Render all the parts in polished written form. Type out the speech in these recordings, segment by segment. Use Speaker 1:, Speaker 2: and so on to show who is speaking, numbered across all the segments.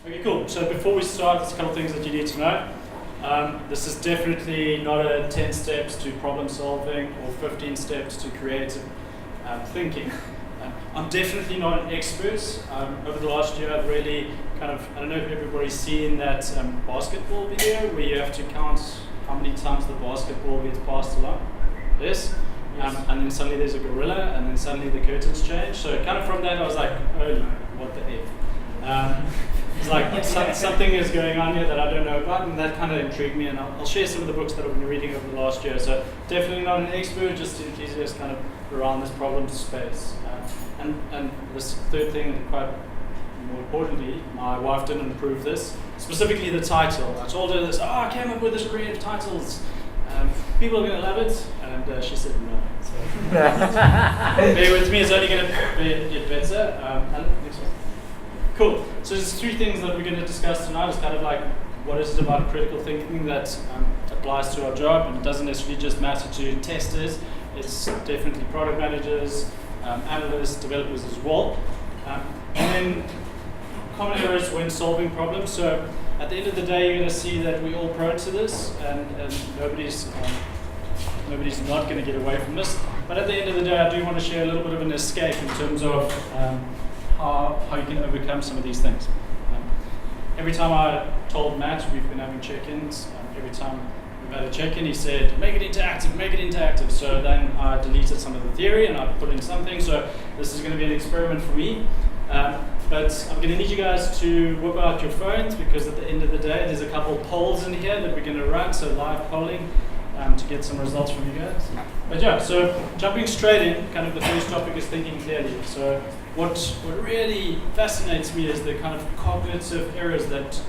Speaker 1: Okay, cool. So before we start, there's a couple of things that you need to know. This is definitely not a 10 steps to problem solving or 15 steps to creative thinking. I'm definitely not an expert. Over the last year, I've really I don't know if everybody's seen that basketball video where you have to count how many times the basketball gets passed along. Yes? And then suddenly there's a gorilla, and then suddenly the curtains change. So kind of from that, I was like, holy, what the F? It's like something is going on here that I don't know about, and that kind of intrigued me, and I'll share some of the books that I've been reading over the last year. So definitely not an expert, just enthusiast kind of around this problem space. And this third thing, and quite more importantly, my wife didn't approve this, specifically the title. I told her this, I came up with this creative titles. People are going to love it, and she said no. So bear with me, it's only going to get better. Next one. Cool. So there's three things that we're going to discuss tonight. It's kind of like what is it about critical thinking that applies to our job, and it doesn't necessarily just matter to testers. It's definitely product managers, analysts, developers as well. And then common errors when solving problems. So at the end of the day, you're going to see that we're all prone to this, and nobody's not going to get away from this. But at the end of the day, I do want to share a little bit of an escape in terms of how you can overcome some of these things. Every time I told Matt, we've been having check-ins, every time we've had a check-in, he said, make it interactive, make it interactive. So then I deleted some of the theory and I put in something. So this is going to be an experiment for me. But I'm going to need you guys to whip out your phones, because at the end of the day, there's a couple polls in here that we're going to run, so live polling, to get some results from you guys. But yeah, so jumping straight in, kind of the first topic is thinking clearly. So what really fascinates me is the kind of cognitive errors that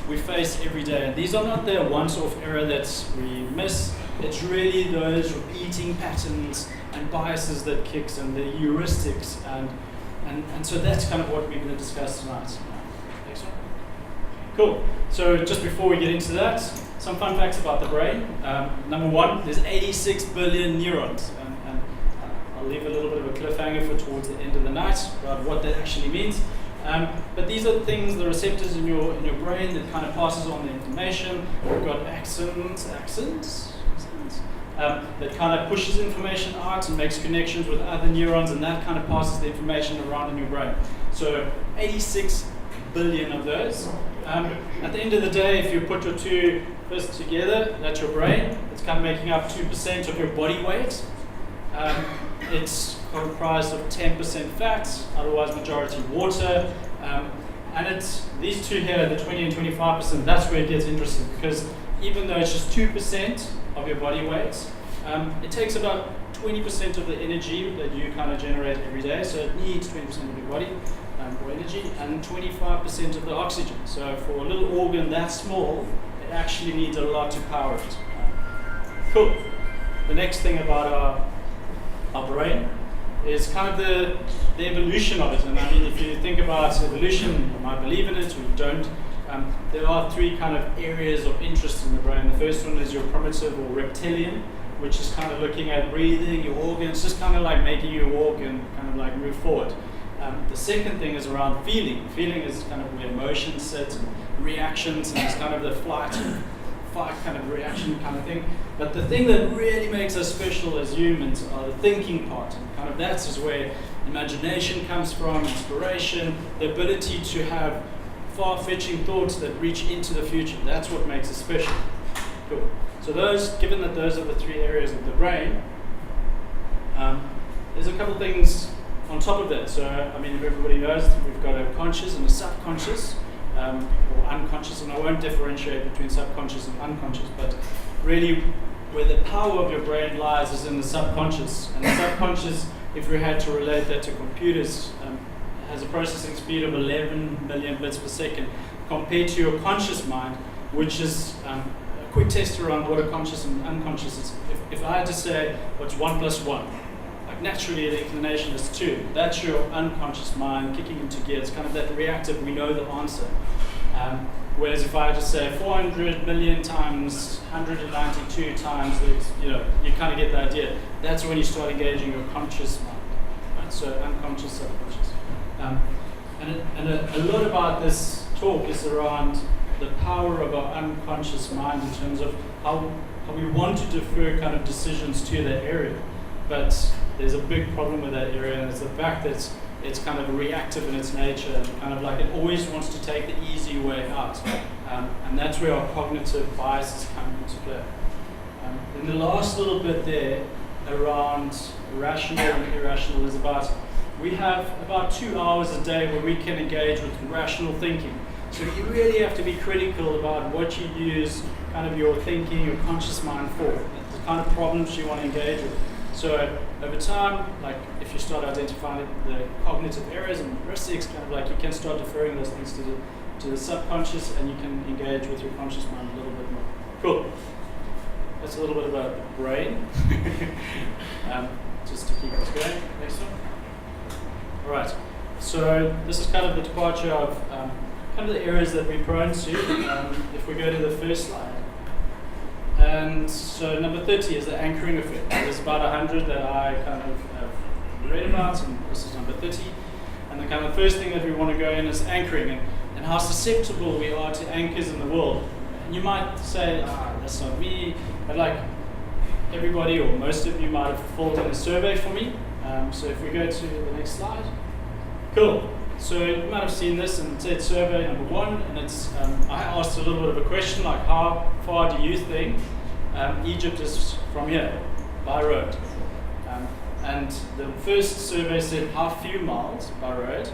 Speaker 1: we face every day. And these are not the once-off error that we miss. It's really those repeating patterns and biases that kicks and the heuristics. And so that's kind of what we're going to discuss tonight. Next one. Cool. So just before we get into that, some fun facts about the brain. Number one, there's 86 billion neurons. And I'll leave a little bit of a cliffhanger for towards the end of the night about what that actually means. But these are the things, the receptors in your brain that kind of passes on the information. We've got axons, that kind of pushes information out and makes connections with other neurons, and that kind of passes the information around in your brain. So 86 billion of those. At the end of the day, if you put your two fists together, that's your brain. It's kind of making up 2% of your body weight. It's comprised of 10% fat, otherwise majority water. And it's these two here, the 20 and 25%, that's where it gets interesting, because even though it's just 2% of your body weight, it takes about 20% of the energy that you kind of generate every day, so it needs 20% of your body for energy, and 25% of the oxygen. So for a little organ that small, it actually needs a lot to power it. Cool. The next thing about our brain is kind of the evolution of it. And I mean, if you think about evolution, you might believe in it or you don't. There are three kind of areas of interest in the brain. The first one is your primitive or reptilian, which is kind of looking at breathing, your organs, just kind of like making you walk and kind of like move forward. The second thing is around feeling. Feeling is kind of where emotions sit, and reactions, and it's kind of the flight and fight kind of reaction kind of thing. But the thing that really makes us special as humans are the thinking part. And kind of that's where imagination comes from, inspiration, the ability to have far-fetching thoughts that reach into the future. That's what makes us special. Cool. So given that those are the three areas of the brain, there's a couple things on top of that. So, I mean, if everybody knows, we've got a conscious and a subconscious, or unconscious, and I won't differentiate between subconscious and unconscious, but really where the power of your brain lies is in the subconscious. And the subconscious, if we had to relate that to computers, has a processing speed of 11 million bits per second compared to your conscious mind, which is a quick test around what a conscious and unconscious is. If I had to say what's 1 plus 1, like naturally the inclination is 2. That's your unconscious mind kicking into gear. It's kind of that reactive, we know the answer. Whereas if I had to say 400 million times 192 times, you kind of get the idea. That's when you start engaging your conscious mind. Right? So unconscious, subconscious. And a lot about this talk is around the power of our unconscious mind in terms of how we want to defer kind of decisions to that area. But there's a big problem with that area, and it's the fact that it's kind of reactive in its nature, and kind of like it always wants to take the easy way out. And that's where our cognitive biases come into play. And the last little bit there around rational and irrational is about, we have about 2 hours a day where we can engage with rational thinking. So you really have to be critical about what you use kind of your thinking, your conscious mind for, the kind of problems you want to engage with. So over time, like if you start identifying the cognitive areas and heuristics, kind of like you can start deferring those things to the subconscious, and you can engage with your conscious mind a little bit more. Cool. That's a little bit about the brain. Just to keep us going. Next one. All right. So this is kind of the departure of kind of the areas that we're prone to. If we go to the first slide. And so number 30 is the anchoring effect. There's about 100 that I kind of have read about, and this is number 30. And the kind of first thing that we want to go in is anchoring, and how susceptible we are to anchors in the world. And you might say, that's not me, but like everybody or most of you might have filled in a survey for me. So if we go to the next slide. Cool. So you might have seen this, and it said survey number 1, and it's I asked a little bit of a question like, how far do you think Egypt is from here by road? And the first survey said how few miles by road,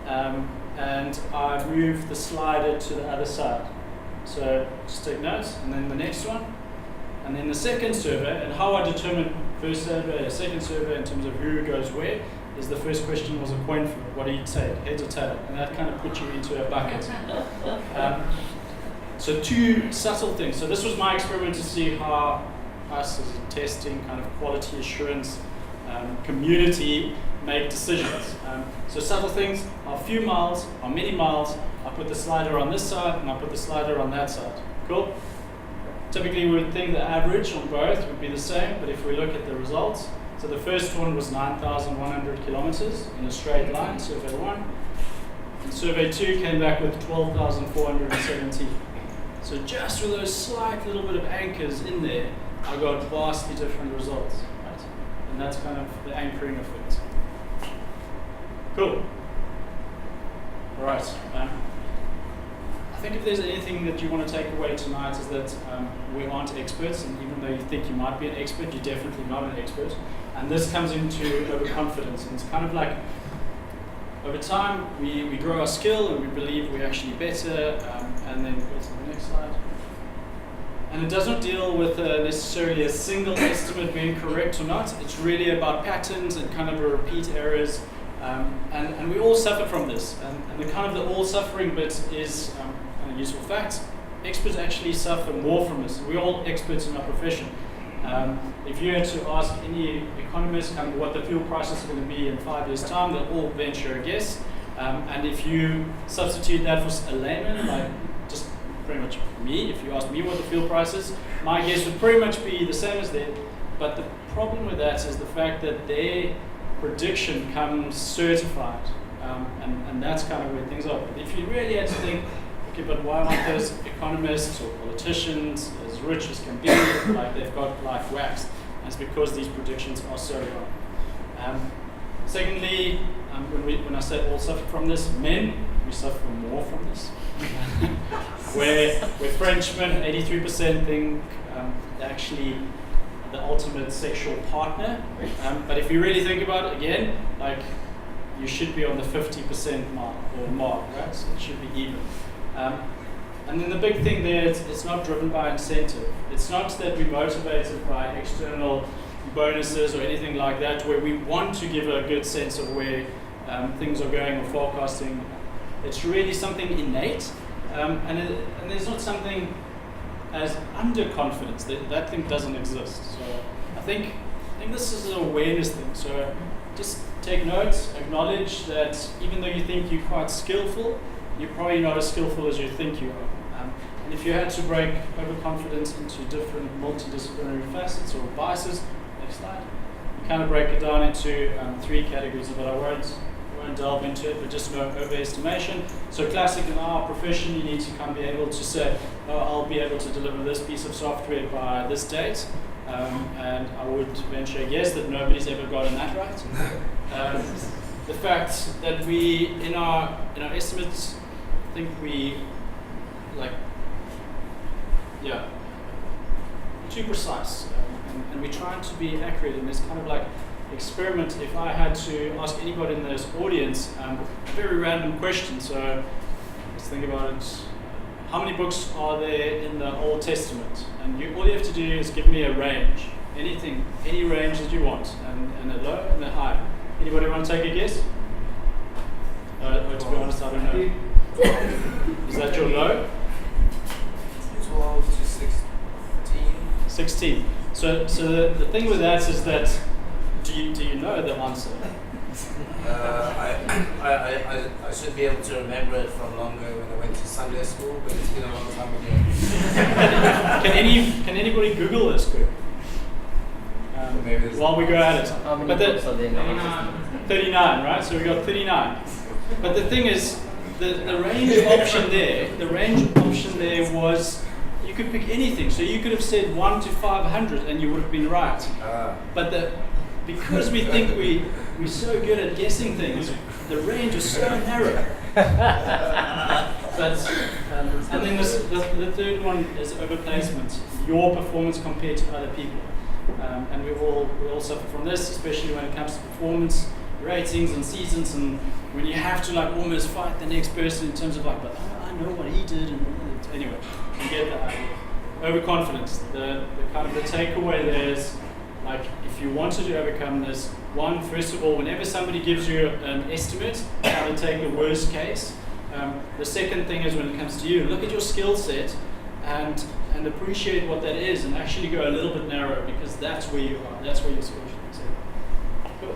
Speaker 1: and I've moved the slider to the other side. So just take notes, and then the next one, and then the second survey, and how I determine first survey, second survey in terms of who goes where. Is the first question was a coin flip. What do you take, heads or tail? And that kind of puts you into a bucket. So 2 subtle things. So this was my experiment to see how us as a testing kind of quality assurance community make decisions. So subtle things, how few miles, how many miles, I put the slider on this side and I put the slider on that side. Cool? Typically we would think the average on both would be the same, but if we look at the results, so the first one was 9,100 kilometers in a straight line, survey 1. And survey 2 came back with 12,470. So just with those slight little bit of anchors in there, I got vastly different results. Right? And that's kind of the anchoring effect. Cool. All right. I think if there's anything that you want to take away tonight is that we aren't experts, and even though you think you might be an expert, you're definitely not an expert. And this comes into overconfidence, and it's kind of like over time we grow our skill and we believe we're actually better, and then go to the next slide. And it does not deal with necessarily a single estimate being correct or not. It's really about patterns and kind of repeat errors, and we all suffer from this. And the kind of the all suffering bit is a useful fact. Experts actually suffer more from this. We're all experts in our profession. If you had to ask any economist kind of what the fuel prices are going to be in 5 years' time, they'll all venture a guess. And if you substitute that for a layman, like just pretty much me, if you ask me what the fuel price is, my guess would pretty much be the same as theirs. But the problem with that is the fact that their prediction comes certified. And that's kind of where things are. But if you really had to think, okay, but why aren't those economists or politicians as rich as can be, like they've got life waxed? And it's because these predictions are so wrong. Secondly, when I say all suffer from this, men, we suffer more from this. where Frenchmen, 83% think actually the ultimate sexual partner. But if you really think about it, again, like you should be on the 50% mark, right? So it should be even. And then the big thing there, it's not driven by incentive. It's not that we're motivated by external bonuses or anything like that, where we want to give a good sense of where things are going or forecasting. It's really something innate, and there's not something as underconfidence. That thing doesn't exist. So I think this is an awareness thing. So just take notes, acknowledge that even though you think you're quite skillful, you're probably not as skillful as you think you are. And if you had to break overconfidence into different multidisciplinary facets or biases, next slide, you kind of break it down into 3 categories, but I won't won't delve into it, but just no overestimation. So classic in our profession, you need to kind of be able to say, oh, I'll be able to deliver this piece of software by this date. And I would venture a guess that nobody's ever gotten that right. The fact that we, in our estimates, I think we, too precise. And we're trying to be accurate in this kind of like experiment. If I had to ask anybody in this audience a very random question, so let's think about it. How many books are there in the Old Testament? And all you have to do is give me a range. Anything, any range that you want, and a low and a high. Anybody want to take a guess? To be honest, I don't know. Is that your low?
Speaker 2: 12 to 16.
Speaker 1: 16. So the thing with that is that, do you know the answer?
Speaker 2: I should be able to remember it from longer when I went to Sunday school, but it's been a long time ago.
Speaker 1: Can anybody Google this quick? While we go at it.
Speaker 3: How many
Speaker 1: But
Speaker 3: books are there now?
Speaker 1: 39, right? So we got 39. But the thing is, the range option there was, you could pick anything. So you could have said 1 to 500 and you would have been right. But because we think we're so good at guessing things, the range is so narrow. And then the third one is overplacement, your performance compared to other people. And we all suffer from this, especially when it comes to performance ratings and seasons, and when you have to like almost fight the next person in terms of like, but I know what he did, and anyway, you get the idea. Overconfidence. The kind of the takeaway there is, like, if you wanted to overcome this, first of all, whenever somebody gives you an estimate, try to take the worst case. The second thing is when it comes to you, look at your skill set and appreciate what that is, and actually go a little bit narrower, because that's where you are. That's where your skill set is. Cool.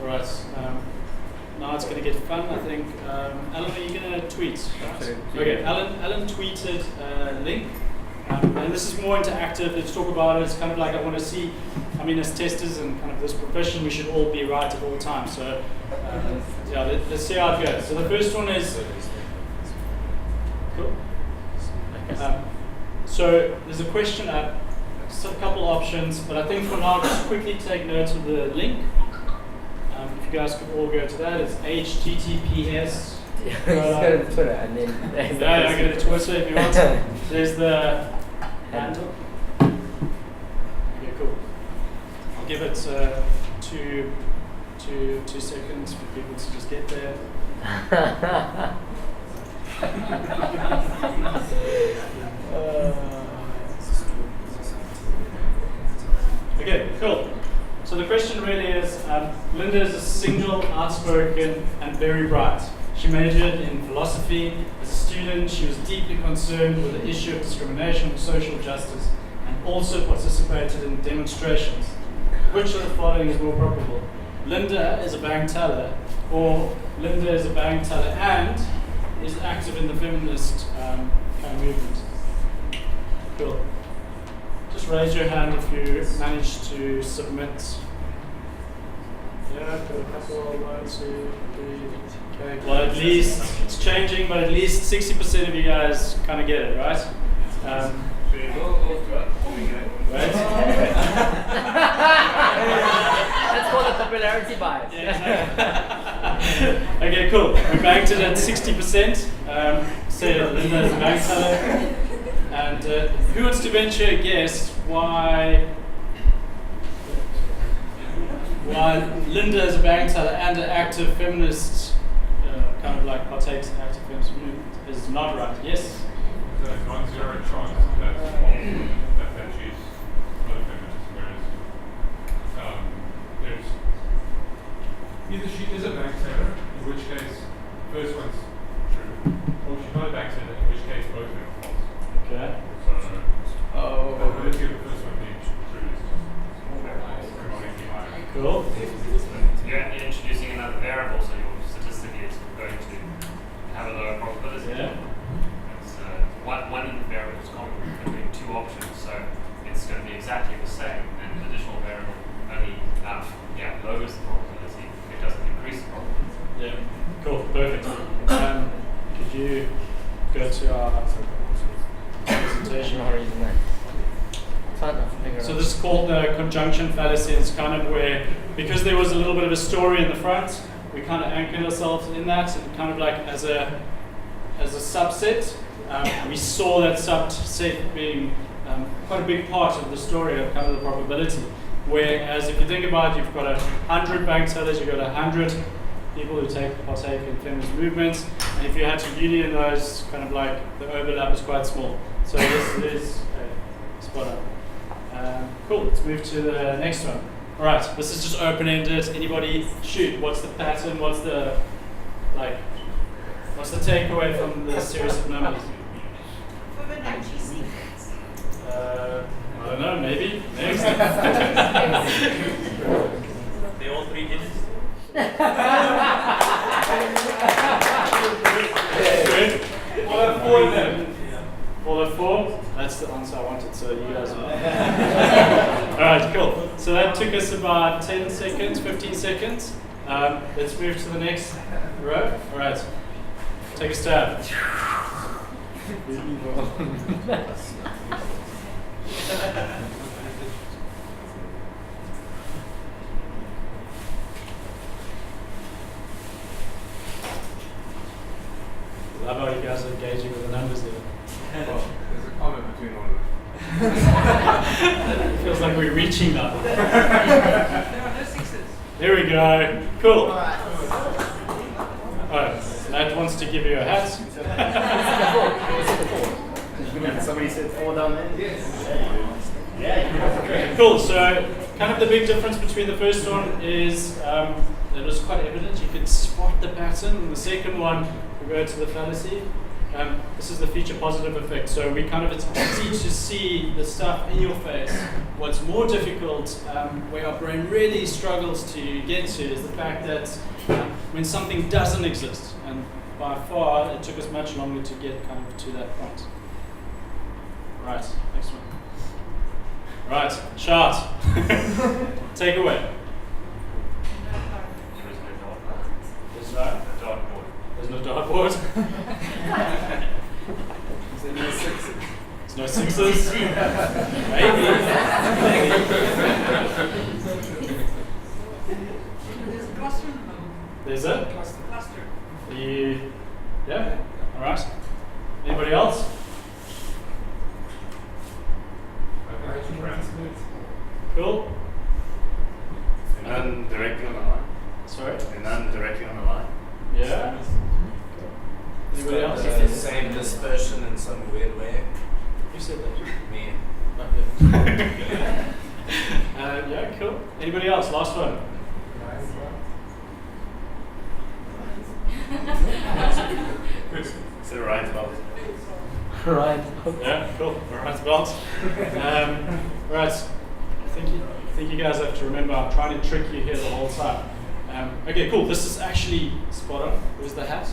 Speaker 1: All right. Now it's going to get fun, I think. Alan, are you going to tweet? Right? Okay. Alan tweeted a link. And this is more interactive. Let's talk about it. It's kind of like I want to see, as testers and kind of this profession, we should all be right at all times. So, let's see how it goes. So the first one is, cool. So there's a question up, a couple options, but I think for now, just quickly take note of the link. If you guys could all go to that, it's HTTPS.
Speaker 3: Go to Twitter and then.
Speaker 1: I go to Twitter if you want. There's the handle. Okay, cool. I'll give it 2 seconds for people to just get there. Okay, cool. So the question really is, Linda is a single, outspoken, and very bright. She majored in philosophy. As a student, she was deeply concerned with the issue of discrimination and social justice, and also participated in demonstrations. Which of the following is more probable? Linda is a bank teller, or Linda is a bank teller and is active in the feminist kind of movement? Cool. Just raise your hand if you managed to submit. Yeah, got a couple, 1, 2, 3. Okay. Well, at least it's changing, but at least 60% of you guys kind of get it, right? Right?
Speaker 3: That's called a popularity bias.
Speaker 1: Yeah. Okay, cool. We banked it at 60%. Say Linda's a bank teller. And who wants to venture a guess why Linda is a bank teller and an active feminist, kind of like partakes in active feminist movement, is not right? Yes?
Speaker 4: There's a non-zero chance that she's not a feminist, whereas there's either she is a bank teller, in which case first one's true, or she's not a bank teller, in which case both of them are false.
Speaker 1: Okay.
Speaker 4: So the probability of the first one being true is dramatically higher.
Speaker 1: Cool.
Speaker 5: You're introducing another variable, so your statistic is going to have a lower probability.
Speaker 1: Yeah.
Speaker 5: It's, one variable is common between two options, so it's going to be exactly the same, and an additional variable only lowers the probability. It doesn't increase
Speaker 1: Cool, perfect. Could you go to our presentation? So this is called the conjunction fallacy. It's kind of where, because there was a little bit of a story in the front, we kind of anchored ourselves in that, and kind of like as a subset, we saw that subset being quite a big part of the story of kind of the probability. Whereas if you think about it, you've got 100 bank tellers, you've got 100 people who partake in feminist movements, and if you had to union those, kind of like the overlap is quite small. So this is spot on. Cool, let's move to the next one. All right, this is just open-ended. Anybody shoot? What's the pattern? What's the takeaway from the series of numbers?
Speaker 6: Fibonacci sequence.
Speaker 1: I don't know, maybe. Next.
Speaker 5: They all 3 digits.
Speaker 1: Good. All have 4 of them. All have 4? That's the answer I wanted, so you guys know. Alright, cool. So that took us about 10 seconds, 15 seconds. Let's move to the next row. Alright, take a stab. Love how you guys are engaging with the numbers there.
Speaker 4: Well, there's a comment between all of them.
Speaker 1: It feels like we're reaching now.
Speaker 6: There are no 6s.
Speaker 1: There we go. Cool. Alright, Matt wants to give you a hat.
Speaker 3: Somebody said 4 down there?
Speaker 1: Yeah. Cool, so kind of the big difference between the first one is it was quite evident. You could spot the pattern. And the second one, we go to the fallacy. This is the feature positive effect. So it's easy to see the stuff in your face. What's more difficult, where our brain really struggles to get to, is the fact that when something doesn't exist, and by far it took us much longer to get kind of to that point. Right, next one. Right, chart. Take away. There's no dartboard. There's no dartboard.
Speaker 4: There's no 6s.
Speaker 1: There's no 6s. Maybe.
Speaker 6: There's a cluster in the middle.
Speaker 1: There's a
Speaker 6: Cluster.
Speaker 1: yeah. All right. Anybody else? Cool.
Speaker 5: None directly on the line.
Speaker 1: Sorry.
Speaker 5: And none directly on the line.
Speaker 1: Yeah. Anybody else?
Speaker 2: The same dispersion in some weird way.
Speaker 1: You said that.
Speaker 2: Me.
Speaker 1: Yeah, cool. Anybody else? Last one.
Speaker 5: Is it a right about it?
Speaker 3: Right.
Speaker 1: Yeah, cool. All right, belt. Right. I think you guys have to remember I'm trying to trick you here the whole time. Okay, cool. This is actually spot on. Where's the hat?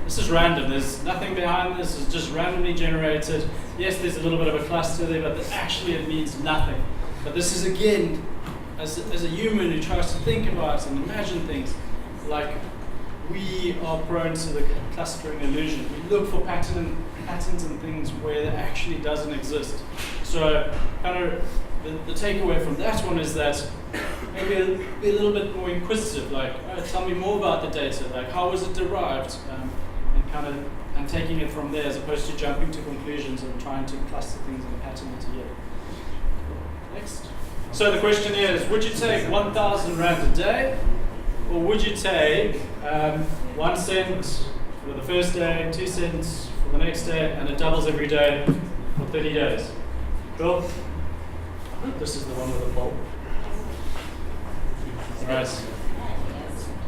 Speaker 1: This is random. There's nothing behind this. It's just randomly generated. Yes, there's a little bit of a cluster there, but actually it means nothing. But this is, again, as a human who tries to think about and imagine things, like we are prone to the clustering illusion. We look for patterns and things where it actually doesn't exist. So kind of the takeaway from that one is that maybe be a little bit more inquisitive, like, tell me more about the data, like how was it derived, and taking it from there as opposed to jumping to conclusions and trying to cluster things and pattern it together. Next. So the question is, would you take 1,000 rand a day, or would you take 1 cent for the first day, 2 cents for the next day, and it doubles every day for 30 days? Cool? I think this is the one with the poll. Right.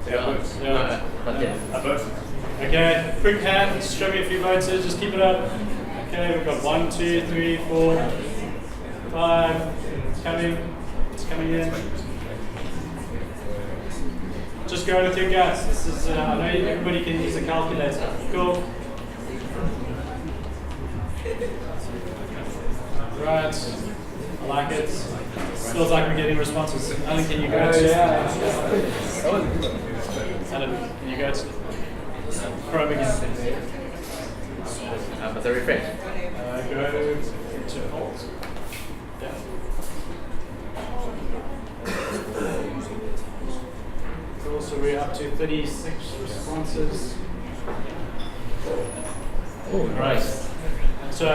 Speaker 1: Yeah. Okay, quick hand, show me a few votes, just keep it up. Okay, we've got 1, 2, 3, 4, 5. It's coming in. Just go with your guts. This is, I know everybody can use a calculator. Cool. Right. I like it. Feels like we're getting responses. Alan, can you go to? Alan, can you go Great. Chrome again.
Speaker 3: But the refresh.
Speaker 1: Go into Alt. Yeah. Cool, so we're up to 36 responses. Right. So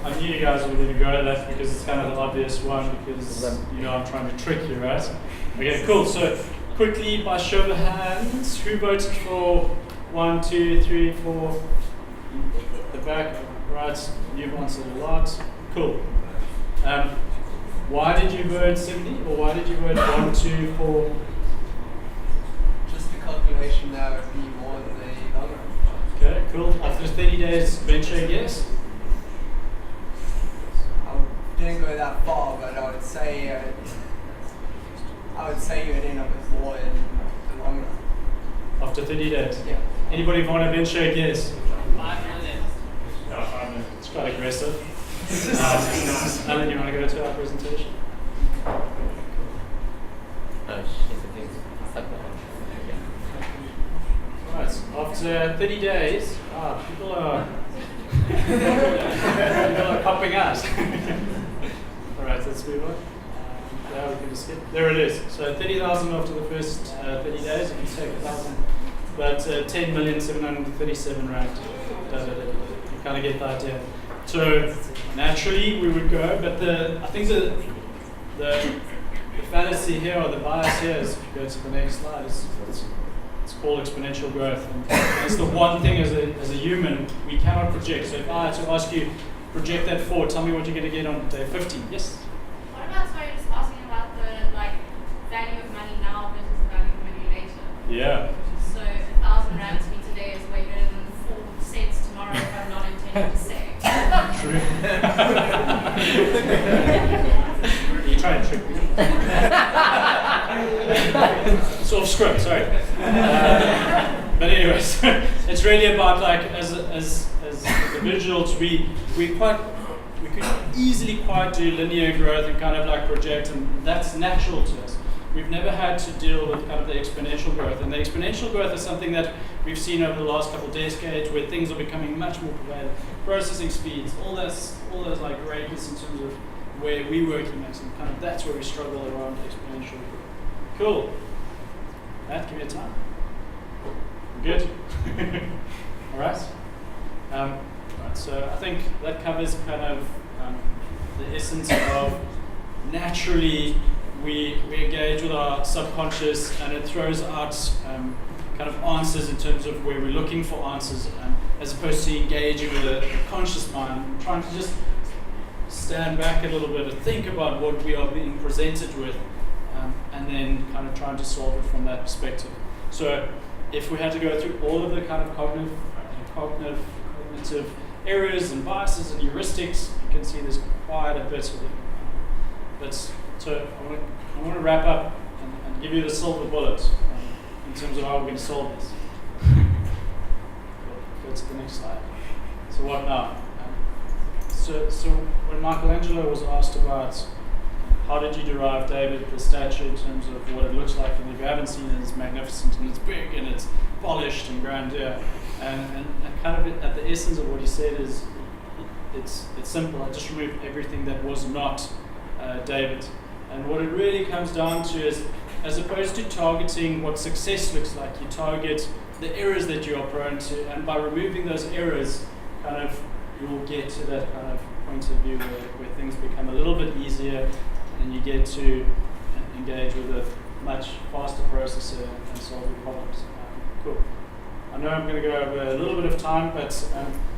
Speaker 1: I knew you guys were going to go at that because it's kind of the obvious one because you know I'm trying to trick you, right? Okay, cool. So quickly by show of hands, who voted for 1, 2, 3, 4? The back, right? You've answered a lot. Cool. Why did you vote 70 or why did you vote 1, 2, 4?
Speaker 2: Just the calculation now would be more than the long run.
Speaker 1: Okay, cool. After 30 days, venture guess.
Speaker 2: I didn't go that far, but I would say you would end up with more in the long run.
Speaker 1: After 30 days.
Speaker 2: Yeah.
Speaker 1: Anybody want to venture a guess?
Speaker 6: 5 minutes.
Speaker 1: No, 5 minutes. It's quite aggressive. Alan, you want to go to our presentation?
Speaker 3: Oh shit, I think it's stuck now.
Speaker 1: Right. After 30 days, people are popping out. All right, let's move on. Now we're going to skip. There it is. So 30,000 after the first 30 days. If you take 1,000, but 10,737 rand. You kind of get the idea. So naturally we would go, but I think the fallacy here or the bias here is, if you go to the next slide, it's called exponential growth. And it's the one thing as a human we cannot project. So if I had to ask you, project that forward, tell me what you're going to get on day 15. Yes?
Speaker 7: What about, sorry, just asking about the value of money now versus the value of money later?
Speaker 1: Yeah.
Speaker 7: So 1,000 rand to me today is way better than 4 cents tomorrow if I'm not intending to save.
Speaker 1: True. You try and trick me. Sort of script, sorry. But anyways, it's really about as individuals, we could easily quite do linear growth and kind of project, and that's natural to us. We've never had to deal with kind of the exponential growth, and the exponential growth is something that we've seen over the last couple of decades, where things are becoming much more prevalent. Processing speeds, all those greatness in terms of where we're working at, and kind of that's where we struggle around exponential growth. Cool. Matt, give me a time. Good. All right. Right. So I think that covers kind of the essence of naturally we engage with our subconscious, and it throws out kind of answers in terms of where we're looking for answers, as opposed to engaging with a conscious mind, trying to just stand back a little bit and think about what we are being presented with, and then kind of trying to solve it from that perspective. So if we had to go through all of the kind of cognitive errors and biases and heuristics, you can see there's quite a bit of it. So I want to wrap up and give you the silver bullet in terms of how we're going to solve this. Go to the next slide. So what now? So when Michelangelo was asked about how did you derive David the statue in terms of what it looks like, and if you haven't seen it, it's magnificent and it's big and it's polished and grandeur, and kind of at the essence of what he said is it's simple. I just removed everything that was not David. And what it really comes down to is, as opposed to targeting what success looks like, you target the errors that you are prone to, and by removing those errors, kind of you will get to that kind of point of view where things become a little bit easier, and you get to engage with a much faster processor and solve your problems. Cool. I know I'm going to go over a little bit of time, but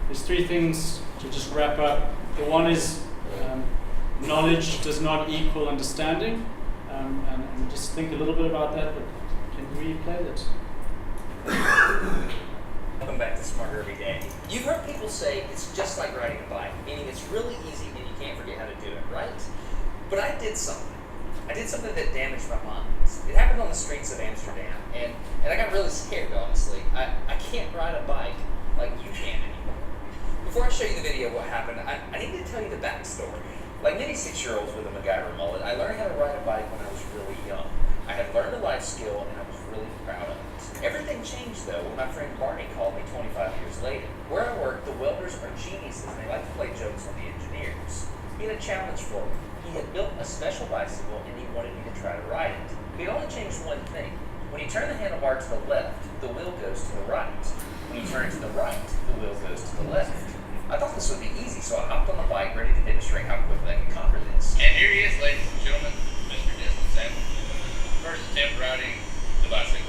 Speaker 1: there's 3 things to just wrap up. The one is knowledge does not equal understanding, and just think a little bit about that, but can we play that?
Speaker 8: Welcome back to Smarter Every Day. You've heard people say it's just like riding a bike, meaning it's really easy and you can't forget how to do it, right? But I did something. I did something that damaged my mind. It happened on the streets of Amsterdam, and I got really scared, honestly. I can't ride a bike like you can anymore. Before I show you the video of what happened, I need to tell you the backstory. Like many 6-year-olds with a MacGyver mullet, I learned how to ride a bike when I was really young. I had learned a life skill, and I was really proud of it. Everything Everything changed though when my friend Barney called me 25 years later. Where I work, the welders are geniuses and they like to play jokes on the engineers. He had a challenge for me. He had built a special bicycle and he wanted me to try to ride it. He had only changed one thing. When you turn the handlebar to the left, the wheel goes to the right. When you turn it to the right, the wheel goes to the left. I thought this would be easy, so I hopped on the bike ready to demonstrate how quickly I could conquer this. And here he is, ladies and gentlemen, Mr. Desmond Samuel. First attempt riding the bicycle.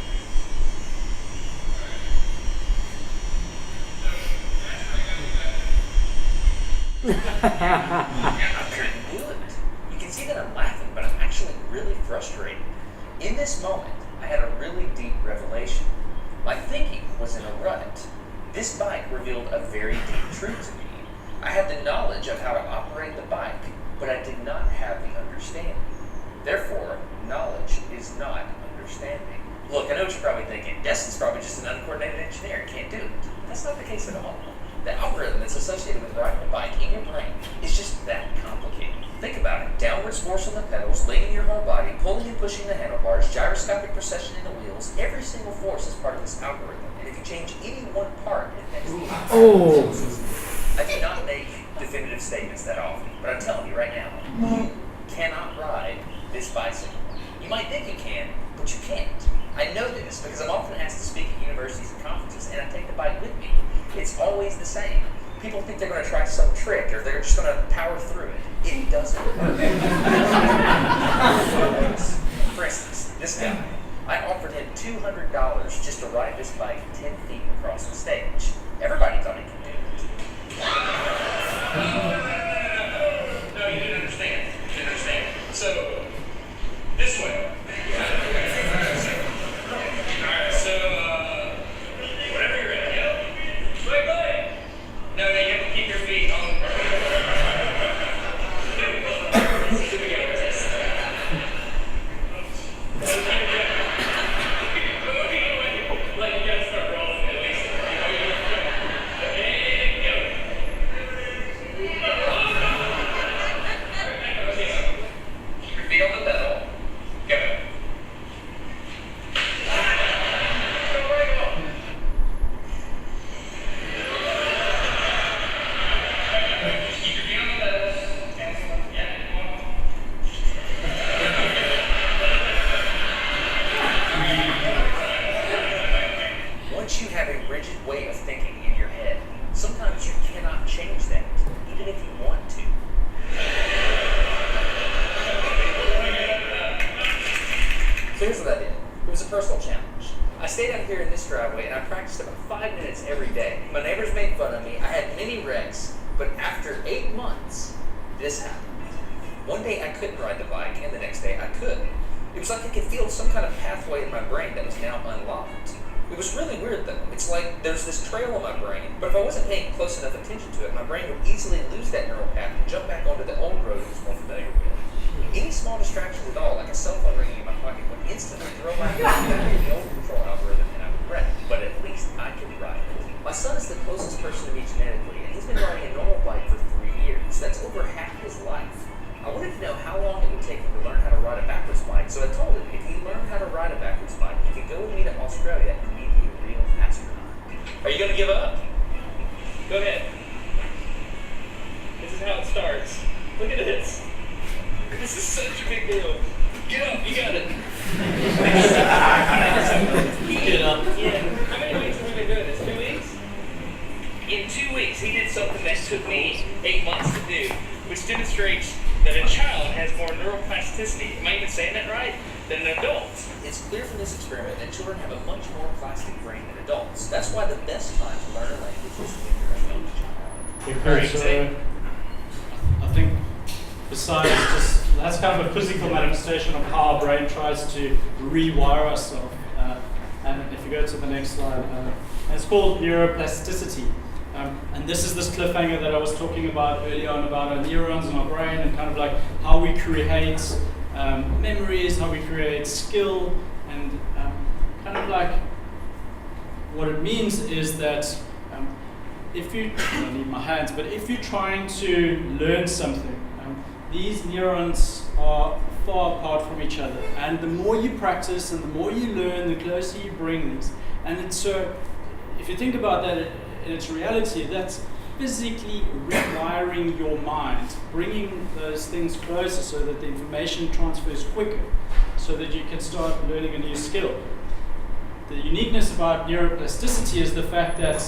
Speaker 8: I couldn't do it. You can see that I'm laughing, but I'm actually really frustrated. In this moment, I had a really deep revelation. My thinking was in a rut. This bike revealed a very deep truth to me. I had the knowledge of how to operate the bike, but I did not have the understanding. Therefore, knowledge is not understanding. Look, I know what you're probably thinking. Destin's probably just an uncoordinated engineer and can't do it. That's not the case at all. The algorithm that's associated with riding a bike in your brain is just that complicated. Think about it. Downward force on the pedals, leaning your whole body, pulling and pushing the handlebars, gyroscopic precession in the wheels. Every single force is part of this algorithm. And if you change any one part, it affects the entire system. I do not make definitive statements that often, but I'm telling you right now, you cannot ride this bicycle. You might think you can, but you can't. I know this because I'm often asked to speak at universities and conferences, and I take the bike with me. It's always the same. People think they're going to try some trick, or they're just going to power through it. It doesn't work. For instance, this guy, I offered him $200 just to ride this bike 10 feet across the stage. Everybody thought he could do it. No, you didn't understand. You didn't understand. So, this way. Alright, so, whenever you're ready, yeah? Wait. No, you have to keep your feet on the ground. Like, you gotta start rolling at least. And go. Keep your feet on the pedal. Go. Once you have a rigid way of thinking in your head, sometimes you cannot change that, even if you want to. So here's what I did. It was a personal challenge. I stayed out here in this driveway and I practiced about 5 minutes every day. My neighbors made fun of me. I had many wrecks, but after 8 months, this happened. One day I couldn't ride the bike, and the next day I could. It was like I could feel some kind of pathway in my brain that was now unlocked. It was really weird though. It's like there's this trail in my brain, but if I wasn't paying close enough attention to it, my brain would easily lose that neural path and jump back onto the old road it was more familiar with. Any small distractions at all, like a cell phone ringing in my pocket, would instantly throw my hand back in the old control algorithm and I would wreck. But at least I could ride it. My son is the closest person to me genetically, and he's been riding a normal bike for 3 years. That's over half his life. I wanted to know how long it would take him to learn how to ride a backwards bike, so I told him if he learned how to ride a backwards bike, he could go with me to Australia and meet a real astronaut. Are you going to give up? Go ahead. This is how it starts. Look at this. This is such a big deal. Get up, you got it. Get up. Yeah. How many weeks have we been doing this? 2 weeks? In 2 weeks, he did something that took me 8 months to do, which demonstrates that a child has more neuroplasticity, am I even saying that right, than an adult. It's clear from this experiment that children have a much more plastic brain than adults. That's why the best time to learn a language is when you're a young child.
Speaker 1: Because I think besides just, that's kind of a physical manifestation of how our brain tries to rewire ourselves. And if you go to the next slide, it's called neuroplasticity. And this is this cliffhanger that I was talking about earlier on about our neurons in our brain and kind of like how we create memories, how we create skill, and kind of like what it means is that if you, I don't need my hands, but if you're trying to learn something, these neurons are far apart from each other. And the more you practice and the more you learn, the closer you bring these. And it's so, if you think about that in its reality, that's physically rewiring your mind, bringing those things closer so that the information transfers quicker, so that you can start learning a new skill. The uniqueness about neuroplasticity is the fact that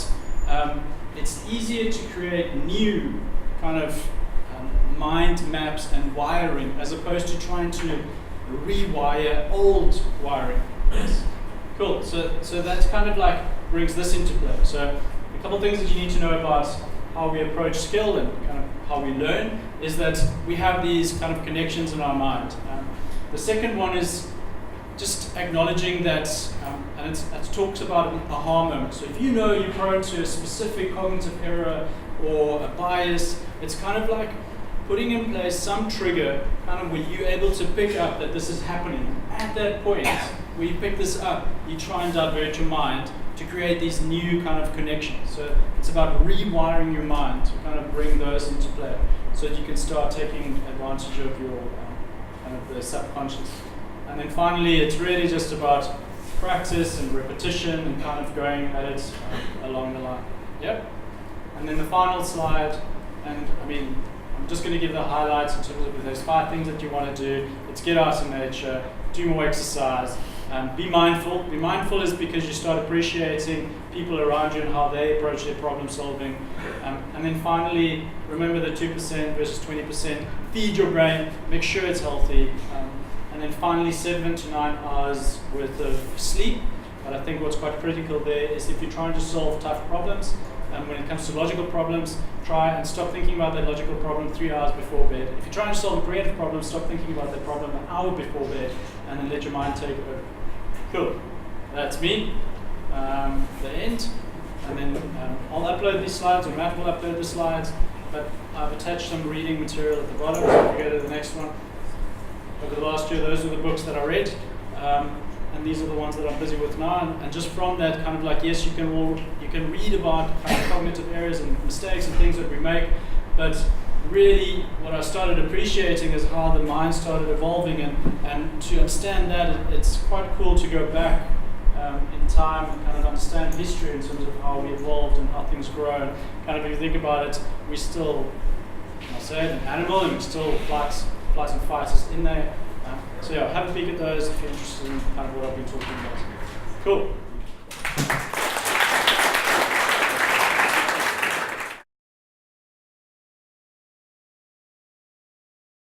Speaker 1: it's easier to create new kind of mind maps and wiring as opposed to trying to rewire old wiring. Yes. Cool. So that's kind of like brings this into play. So a couple of things that you need to know about how we approach skill and kind of how we learn is that we have these kind of connections in our mind. The second one is just acknowledging that, and it talks about an aha moment. So if you know you're prone to a specific cognitive error or a bias, it's kind of like putting in place some trigger kind of where you're able to pick up that this is happening. At that point where you pick this up, you try and divert your mind to create these new kind of connections. So it's about rewiring your mind to kind of bring those into play so that you can start taking advantage of your kind of the subconscious. And then finally, it's really just about practice and repetition and kind of going at it along the line. Yep. And then the final slide, and I mean, I'm just going to give the highlights in terms of there's 5 things that you want to do. It's get out in nature, do more exercise, be mindful. Be mindful is because you start appreciating people around you and how they approach their problem solving. And then finally, remember the 2% versus 20%. Feed your brain, make sure it's healthy. And then finally, 7 to 9 hours worth of sleep. But I think what's quite critical there is if you're trying to solve tough problems, when it comes to logical problems, try and stop thinking about that logical problem 3 hours before bed. If you're trying to solve a creative problem, stop thinking about that problem an hour before bed, and then let your mind take over. Cool. That's me. The end. And then I'll upload these slides, or Matt will upload the slides, but I've attached some reading material at the bottom, so if you go to the next one. Over the last year, those are the books that I read. And these are the ones that I'm busy with now. And just from that, kind of like, yes, you can read about kind of cognitive errors and mistakes and things that we make, but really what I started appreciating is how the mind started evolving, and to understand that, it's quite cool to go back in time and kind of understand history in terms of how we evolved and how things grow. And kind of if you think about it, we still, I'll say it, an animal, and we still flights and fights is in there. So yeah, have a peek at those if you're interested in kind of what I've been talking about. Cool.